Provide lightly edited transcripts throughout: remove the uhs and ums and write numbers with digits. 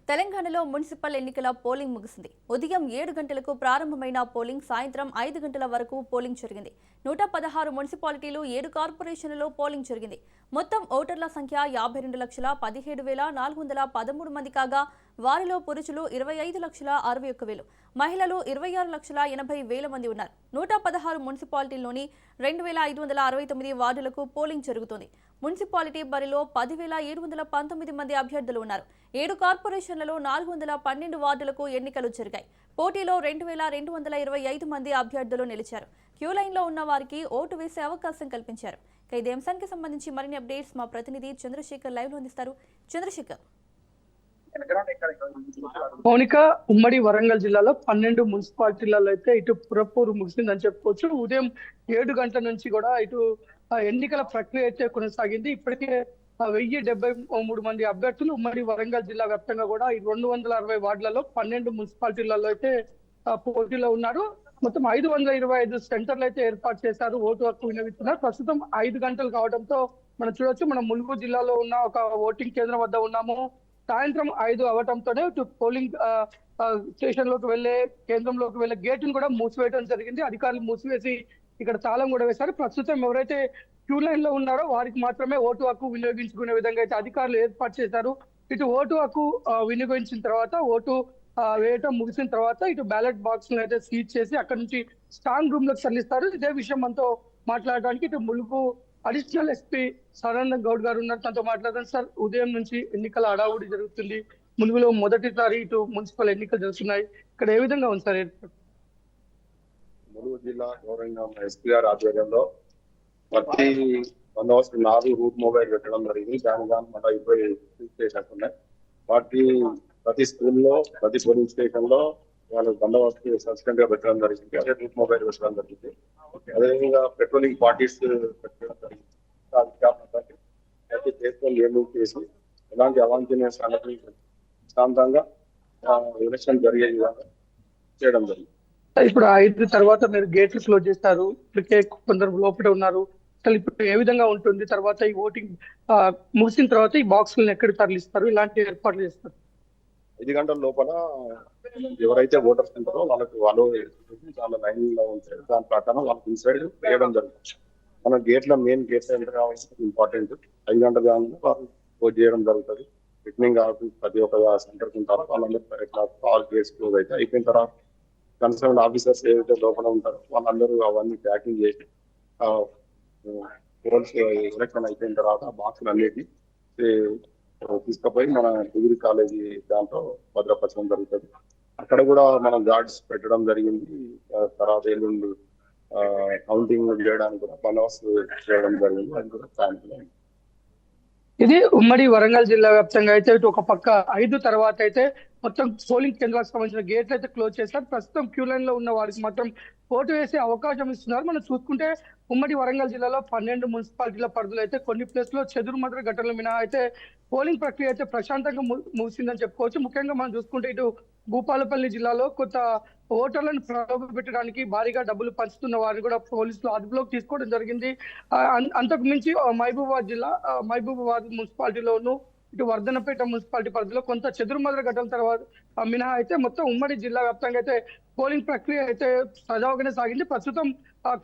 తెలంగాణలో మున్సిపల్ ఎన్నికల పోలింగ్ ముగిసింది. ఉదయం 7 గంటలకు ప్రారంభమైన పోలింగ్ సాయంత్రం 5 గంటల వరకు పోలింగ్ జరిగింది. 116 మున్సిపాలిటీలు 7 కార్పొరేషన్లలో పోలింగ్ జరిగింది. మొత్తం ఓటర్ల సంఖ్య 52,17,413 మంది కాగా వారిలో పురుషులు 25,61,000, మహిళలు 26,80,000 మంది ఉన్నారు. 116 మున్సిపాలిటీల్లోని 2,569 వార్డులకు పోలింగ్ జరుగుతోంది. మున్సిపాలిటీ బరిలో 10,719 మంది అభ్యర్థులు ఉన్నారు. 7 కార్పొరేషన్లలో 412 వార్డులకు ఎన్నికలు జరిగాయి. పోటీలో 2,225 మంది అభ్యర్థులు నిలిచారు. క్యూ లైన్లో ఉన్న వారికి ఓటు వేసే అవకాశం కల్పించారు. ఇదే అంశానికి సంబంధించి మరిన్ని అప్డేట్స్ మా ప్రతినిధి చంద్రశేఖర్ లైవ్ లో అందిస్తారు. చంద్రశేఖర్. మౌనిక, ఉమ్మడి వరంగల్ జిల్లాలో 12 మున్సిపాలిటీలలో అయితే ఇటు పురపూరు ముగిసిందని చెప్పుకోవచ్చు. ఉదయం 7 గంటల నుంచి కూడా ఇటు ఎన్నికల ప్రక్రియ అయితే కొనసాగింది. ఇప్పటికే 1073 మంది అభ్యర్థులు ఉమ్మడి వరంగల్ జిల్లా వ్యాప్తంగా కూడా 260 వార్డులలో 12 మున్సిపాలిటీలలో అయితే పోటీలో ఉన్నారు. మొత్తం 525 సెంటర్లు అయితే ఏర్పాటు చేశారు. ఓటు హక్కు వినియోగిస్తున్నారు. ప్రస్తుతం 5 గంటలు కావడంతో మనం చూడొచ్చు, మనం ములుగు జిల్లాలో ఉన్న ఒక ఓటింగ్ కేంద్రం వద్ద ఉన్నాము. సాయంత్రం 5 అవడంతోనే పోలింగ్ స్టేషన్ లోకి వెళ్లే కేంద్రంలోకి వెళ్లే గేటును కూడా మూసివేయడం జరిగింది. అధికారులు మూసివేసి ఇక్కడ తాళం కూడా వేశారు. ప్రస్తుతం ఎవరైతే క్యూ లైన్ లో ఉన్నారో వారికి మాత్రమే ఓటు హక్కు వినియోగించుకునే విధంగా అయితే అధికారులు ఏర్పాటు చేశారు. ఇటు ఓటు హక్కు వినియోగించిన తర్వాత ఓటు వేయటం ముగిసిన తర్వాత ఇటు బ్యాలెట్ బాక్స్ అయితే సీజ్ చేసి అక్కడ నుంచి స్ట్రాంగ్ రూమ్ లోకి తరలిస్తారు. ఇదే విషయం మనతో మాట్లాడడానికి ఇటు ములుగు అడిషనల్ ఎస్పీ సదానంద గౌడ్ గారు ఉన్నారు. తనతో మాట్లాడదాం. సార్, ఉదయం నుంచి ఎన్నికల హడావుడి జరుగుతుంది. ములుగులో మొదటిసారి ఇటు మున్సిపల్ ఎన్నికలు జరుగుతున్నాయి. ఇక్కడ ఏ విధంగా ఉంది సార్ ఏర్పాటు? ములుగు జిల్లా గౌరవ ఎస్పీ గారి ఆధ్వర్యంలో ప్రతి 4 రూట్ మొబైల్ పెట్టడం జరిగింది. దాని మన 20 స్టేషన్స్ ఉన్నాయి. ప్రతి స్కూల్లో, ప్రతి పోలింగ్ స్టేషన్ లో వాళ్ళు బందోబస్తు సస్పెండ్ గా పెట్టడం జరిగింది. అదే రూట్ మొబైల్ పెట్టడం జరిగింది. అదేవిధంగా పెట్రోలింగ్ పార్టీస్ పెట్టడం జరిగింది. ప్రతి దేశంలో నియమం చేసి ఎలాంటి అవాంఛనీయ సంఘటనలు శాంతంగా ఎలక్షన్ జరిగే విధంగా చేయడం జరిగింది. ఇప్పుడు 5 తర్వాత మీరు గేట్లు క్లోజ్ చేస్తారు. ఇప్పటికే కొందరు లోపల ఉన్నారు. అసలు ఇప్పుడు ఏ విధంగా ఉంటుంది? తర్వాత ఈ ఓటింగ్ ముగిసిన తర్వాత ఈ బాక్సులను ఎక్కడ తరలిస్తారు? ఇలాంటి ఏర్పాట్లు చేస్తారు. 5 గంటల లోపల ఎవరైతే ఓటర్స్ ఉంటారో వాళ్ళు చాలా లైన్ లో ఉంటారు. దాని ప్రకారం వాళ్ళకి ఇన్సైడ్ వేయడం జరుగుతుంది. మన గేట్ల మెయిన్ గేట్ ఎంటర్ కావాల్సిన ఇంపార్టెంట్. 5 గంటల దాని వాళ్ళు ఓట్ చేయడం జరుగుతుంది. రిటర్నింగ్ ఆఫీస్ ప్రతి ఒక్క సెంటర్ ఉంటారో వాళ్ళందరూ ఆల్ గేట్స్ క్లోజ్ అయితే అయిపోయిన తర్వాత కన్సర్న్ ఆఫీసర్స్ ఏదైతే లోపల ఉంటారో వాళ్ళందరూ అవన్నీ ప్యాకింగ్ చేసి పోల్స్ ఎలక్షన్ అయిపోయిన తర్వాత బాక్సులు అన్నిటిని తీసుకుపోయి మన డిగ్రీ కాలేజీ దాంట్లో భద్రపరచడం జరుగుతుంది. అక్కడ కూడా మనం గార్డ్స్ పెట్టడం జరిగింది. తర్వాత ఎల్లుండి కౌంటింగ్ చేయడానికి కూడా బందోబస్తు చేయడం జరిగింది. అది కూడా సాయంత్రం. ఇది ఉమ్మడి వరంగల్ జిల్లా వ్యాప్తంగా అయితే ఇటు ఒక పక్క 5 తర్వాత అయితే మొత్తం పోలింగ్ కేంద్రాలకు సంబంధించిన గేట్లు అయితే క్లోజ్ చేశారు. ప్రస్తుతం క్యూ లైన్ లో ఉన్న వారికి మాత్రం ఓటు వేసే అవకాశం ఇస్తున్నారు. మనం చూసుకుంటే ఉమ్మడి వరంగల్ జిల్లాలో 12 మున్సిపాలిటీల పరిధిలో అయితే కొన్ని ప్లేస్ లో చెదురుమదురు ఘటనలు మినహా అయితే పోలింగ్ ప్రక్రియ అయితే ప్రశాంతంగా ముగిసిందని చెప్పుకోవచ్చు. ముఖ్యంగా మనం చూసుకుంటే ఇటు భూపాలపల్లి జిల్లాలో కొత్త ఓటర్లను ప్రలోభపెట్టడానికి భారీగా డబ్బులు పంచుతున్న వారిని కూడా పోలీసులు అదుపులోకి తీసుకోవడం జరిగింది. అంతకు మించి మహబూబాబాద్ మున్సిపాలిటీలోను ఇటు వర్ధనపేట మున్సిపాలిటీ పరిధిలో కొంత చెదురుమదురు ఘటనల తర్వాత మినహా అయితే మొత్తం ఉమ్మడి జిల్లా వ్యాప్తంగా అయితే పోలింగ్ ప్రక్రియ అయితే సజావుగానే సాగింది. ప్రస్తుతం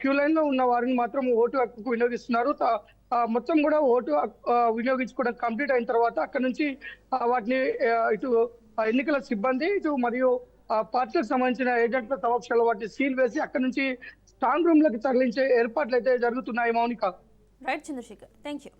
క్యూ లైన్ లో ఉన్న వారిని మాత్రం ఓటు హక్కు వినియోగిస్తున్నారు. మొత్తం కూడా ఓటు వినియోగించుకోవడం కంప్లీట్ అయిన తర్వాత అక్కడ నుంచి వాటిని ఇటు ఎన్నికల సిబ్బంది ఇటు మరియు పార్టీలకు సంబంధించిన ఏజెంట్ల సమక్షంలో వాటిని సీల్ వేసి అక్కడ నుంచి స్ట్రాంగ్ రూమ్ లకు తరలించే ఏర్పాట్లు అయితే జరుగుతున్నాయి. Mounika. Right Chandrasekhar, thank you.